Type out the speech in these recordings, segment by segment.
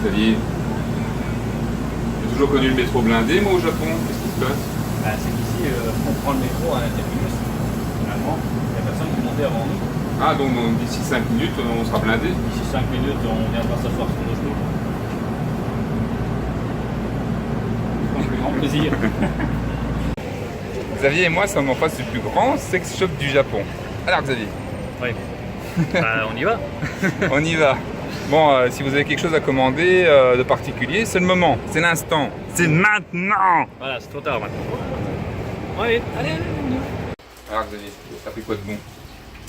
Xavier, j'ai toujours connu le métro blindé, moi, au Japon. Qu'est-ce qui se passe? C'est qu'ici, on prend le métro à un terminus. Finalement, il n'y a personne qui est monté avant nous. Ah, donc d'ici 5 minutes, on sera blindé. D'ici 5 minutes, on viendra s'asseoir sur nos genoux. Avec le grand plaisir. Xavier et moi sommes en face du plus grand sex shop du Japon. Alors Xavier, Oui. On y va. on y va. Bon, si vous avez quelque chose à commander de particulier, c'est le moment, c'est l'instant, c'est maintenant. Voilà, c'est trop tard maintenant. Oui, allez. Alors Xavier, t'as pris quoi de bon?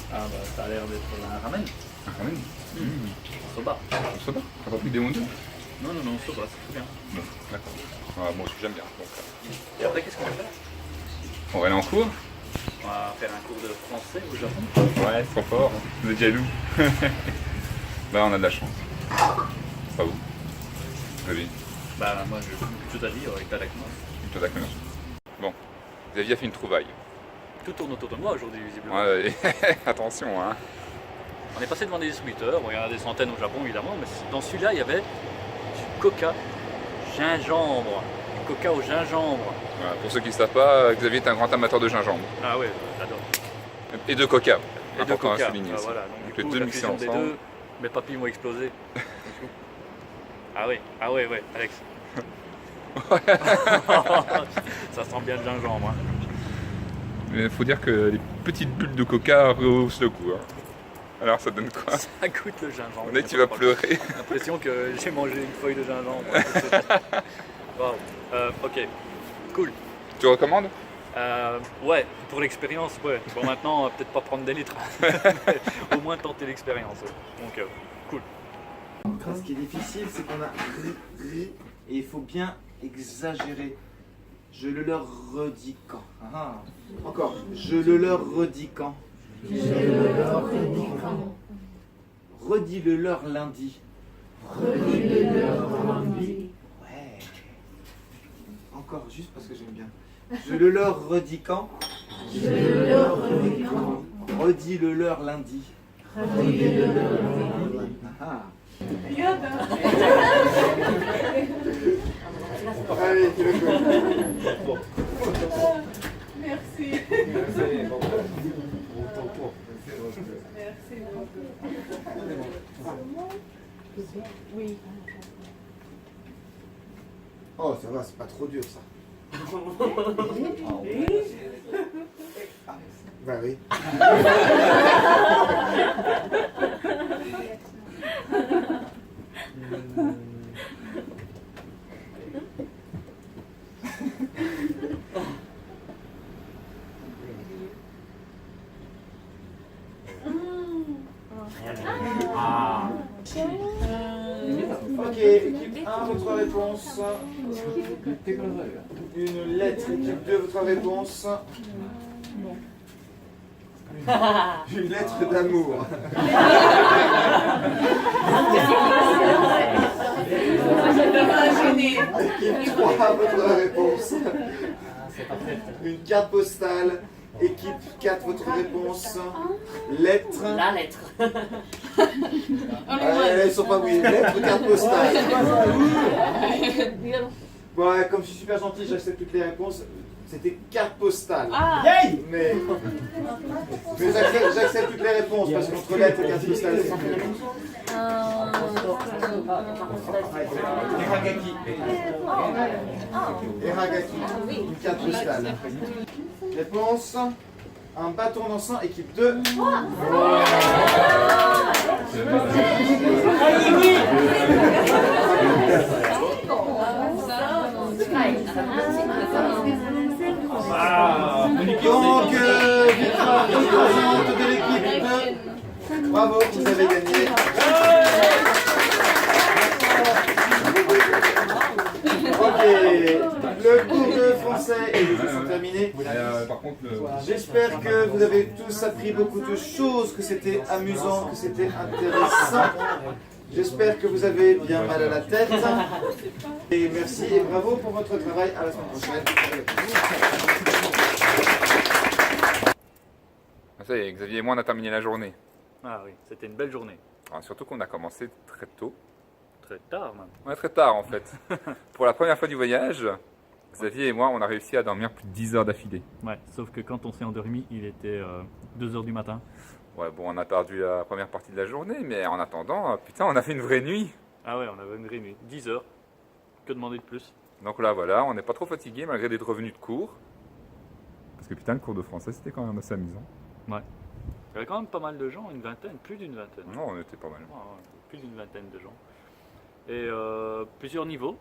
Ça a l'air d'être un ramen. Ah, quand même. Soba. Soba. T'as pas pris des wonders? Non, soba, c'est très bien. Bon, d'accord. Moi aussi j'aime bien. Donc, Et après, qu'est-ce qu'on va faire? on va aller en cours. On va faire un cours de français au Japon. Ouais, trop fort. Vous êtes jaloux. Bah, on a de la chance. Pas vous. Xavier. Moi, je tout à dire avec Tadakimasu. Toi d'accord. Bon, Xavier a fait une trouvaille. Tout tourne autour de moi aujourd'hui, visiblement. Ouais, attention, hein. On est passé devant des distributeurs, bon, il y en a des centaines au Japon évidemment, mais dans celui-là il y avait du coca gingembre, du coca au gingembre. Voilà, pour ceux qui ne savent pas, Xavier est un grand amateur de gingembre. Ah ouais, j'adore. Et de coca. Et de Important coca. à souligner aussi. Voilà. Donc Du les coup, deux la mixés fusion des ensemble. deux, mes papilles vont exploser. Ouais, Alex. Ça sent bien le gingembre. Hein. Il faut dire que les petites bulles de coca rehaussent le goût. Hein. Alors ça donne quoi? Ça goûte le gingembre. On est que tu vas pleurer. J'ai l'impression que j'ai mangé une feuille de gingembre. Wow. Ok, cool. Tu recommandes? Ouais, pour l'expérience, ouais. Bon, maintenant, peut-être pas prendre des litres, au moins tenter l'expérience. Ouais. Donc, cool. Ce qui est difficile, c'est qu'on a ri et il faut bien exagérer. Je le leur redis quand. Encore. Je le leur redis quand. Redis-le leur lundi. Ouais. Encore, juste parce que j'aime bien. Je le leur redis quand. Redis-le leur lundi. Ah. Allez, tu le fais. Merci. Merci. Oui. Oh, ça va, c'est pas trop dur ça. Bah oui. Ok, équipe 1, votre réponse. Une lettre, équipe 2, votre réponse. Une lettre d'amour. Équipe 3, votre réponse. Une carte postale. Équipe 4, votre réponse. Lettre. La lettre. Elles sont pas oui. Lettre, carte postale. Ouais, comme je suis super gentil, j'accepte toutes les réponses. C'était carte postale. Mais j'accepte toutes les réponses parce qu'entre lettres et carte postale, c'est simple. Eragaki, une carte postale. Réponse, un bâton d'encens, équipe 2. Donc, victoire écrasante de l'équipe 2. Bravo, vous avez gagné. Ok, le cours de français et les jeux sont terminés. Par contre, J'espère que vous avez tous appris beaucoup de choses, que c'était amusant, que c'était intéressant. J'espère que vous avez bien mal à la tête. Et merci et bravo pour votre travail. À la semaine prochaine. ça y est, Xavier et moi on a terminé la journée. Ah oui, c'était une belle journée. Alors, surtout qu'on a commencé très tôt, très tard même. Ouais, très tard en fait. Pour la première fois du voyage, Xavier et moi, on a réussi à dormir plus de 10 heures d'affilée. Ouais, sauf que quand on s'est endormi, il était 2h du matin. Ouais, bon, on a perdu la première partie de la journée, mais en attendant, putain, on a fait une vraie nuit. Ah ouais, on avait une vraie nuit. 10 heures. Que demander de plus? Donc là, voilà, on n'est pas trop fatigué malgré d'être revenus de cours. Parce que putain, le cours de français, c'était quand même assez amusant. Ouais. Il y avait quand même pas mal de gens, une vingtaine, plus d'une vingtaine. Non, on était pas mal. Ouais, ouais, plus d'une vingtaine de gens. Et plusieurs niveaux.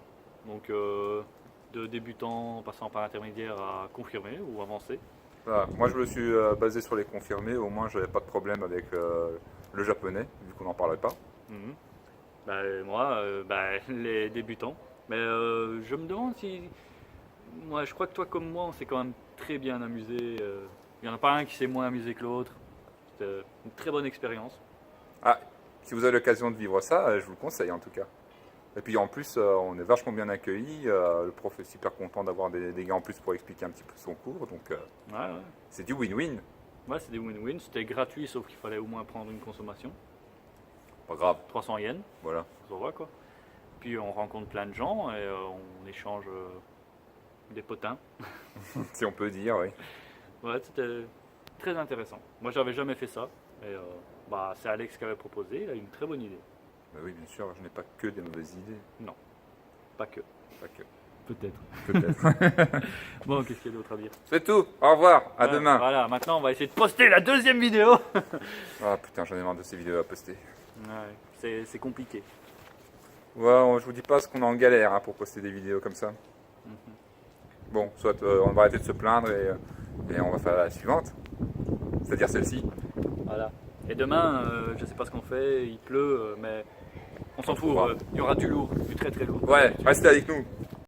Donc de débutants passant par intermédiaire à confirmé ou avancé. Voilà. Moi, je me suis basé sur les confirmés, au moins, j'avais pas de problème avec le japonais, vu qu'on n'en parlait pas. Mhm. Bah, moi, les débutants. Mais je me demande si. Moi, je crois que toi, comme moi, on s'est quand même très bien amusé. Il n'y en a pas un qui s'est moins amusé que l'autre. C'était une très bonne expérience. Ah, si vous avez l'occasion de vivre ça, je vous le conseille en tout cas. Et puis en plus, on est vachement bien accueillis. Le prof est super content d'avoir des gars en plus pour expliquer un petit peu son cours. Donc Ouais, ouais. c'est du win-win. Ouais, c'est des win-win. C'était gratuit, sauf qu'il fallait au moins prendre une consommation. Pas grave, 300 yens, voilà. ça va quoi. Puis on rencontre plein de gens et on échange des potins. Si on peut dire, oui. Ouais, c'était très intéressant. Moi, j'avais jamais fait ça. Et c'est Alex qui avait proposé. Il a une très bonne idée. Bah oui, bien sûr, je n'ai pas que des mauvaises idées. Non, pas que. Pas que. Peut-être. Peut-être. Bon, qu'est-ce qu'il y a d'autre à dire? C'est tout, au revoir, à Ouais, demain. Voilà, maintenant on va essayer de poster la deuxième vidéo. Ah putain, j'en ai marre de ces vidéos à poster. Ouais, c'est compliqué. Ouais, je vous dis pas ce qu'on est en galère pour poster des vidéos comme ça. Bon, soit on va arrêter de se plaindre et on va faire la suivante. C'est-à-dire celle-ci. Voilà. Et demain, je sais pas ce qu'on fait, il pleut, mais on s'en fout. trouvera. Il y aura du lourd, du très très lourd. Ouais, restez avec nous.